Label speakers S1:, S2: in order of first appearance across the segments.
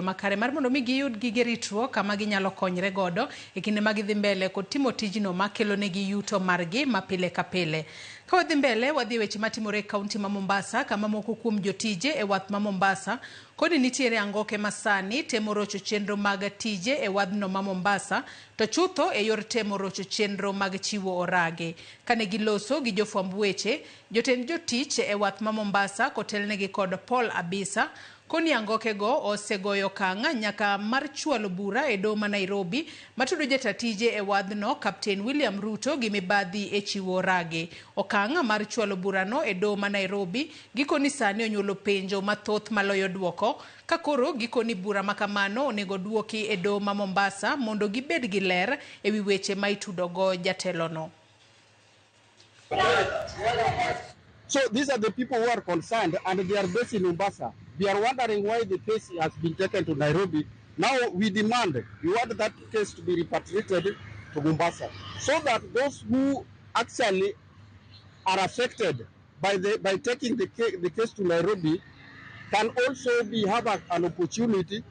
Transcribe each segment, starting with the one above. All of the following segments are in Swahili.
S1: makare mar mondo mi giyud gige ritruok kama ginyalo konyre godo e kinde ma gidhi mbele kod timo tijno makelo negi yuto margi mapile ka pile. Ka wadhi mbele wadhi weche matimore e kaunti ma Mombasa kama moko kuom jotije e wath ma Mombasa kodi nitiere angoke masani temo rocho chenro mag tije e wadhno ma Mombasa to chutho e yor temo rocho chenro mag chiwo orage. Kane giloso gi jofwamb weche, jotend jotich e wath ma Mombasa kotelnegi kod Paul Abisa koni angoke go osegoyo kanga nyaka mar chwalo bura e doho ma Nairobi matudo jatatije e wadhno Captain William Ruto gi mibadhi e chiwo orage. Okanga mar chwalo burano e doho ma Nairobi gikoni sani onyuolo penjo mathoth maloyo duoko ka koro gikoni bura makamano onego duoki e doho ma Mombasa mondo gibed gi ler e wi weche ma itudogo jatelono.
S2: So these are the people who are concerned and they are based in Mombasa. They are wondering why the case has been taken to Nairobi. Now we want that case to be repatriated to Mombasa so that those who actually are affected by taking the case to Nairobi can also have an opportunity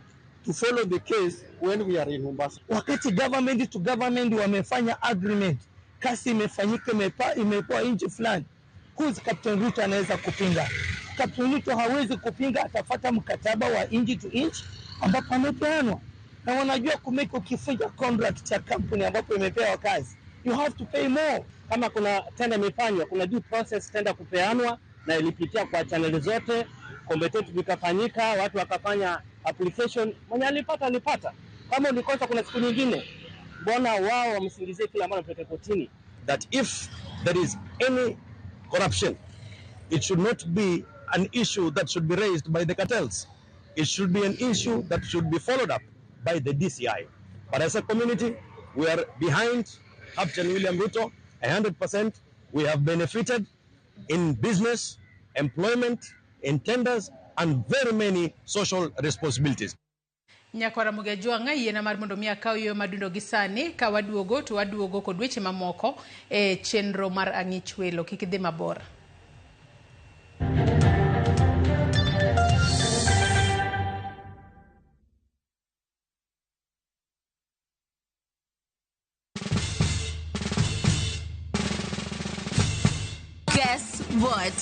S2: to follow the case when we are in Mombasa.
S3: Wakati government to government wamefanya agreement, kasi imefanyika imepewa nchi fulani, who's Captain Ruto anaweza kupinga? Captain Ruto hawezi kupinga, atafuata mkataba wa inchi to inchi ambapo amepeanwa. Na wanajua kumeka ukifunja contract ya company ambapo imepewa kazi, you have to pay more.
S4: Kama kuna tenda imefanywa, kuna due process tenda kupeanwa na ilipitia kwa channel zote, competitive vikafanyika, watu wakafanya application, mwenye alipata. Kama ulikosa kuna siku nyingine, mbona wao wamsingizie kila mara peke kotini?
S5: That if there is any corruption, it should not be an issue that should be raised by the cartels. It should be an issue that should be followed up by the DCI. But as a community, we are behind Captain William Ruto 100%. We have benefited in business, employment, in tenders, and very many social responsibilities.
S1: Nyakwara Mugejwanga yena mar mondo mi akaw yo madundo gisani ka waduogo kod weche mamoko e chenro mar ang'ich welo kik idhi mabor.
S6: Guess what?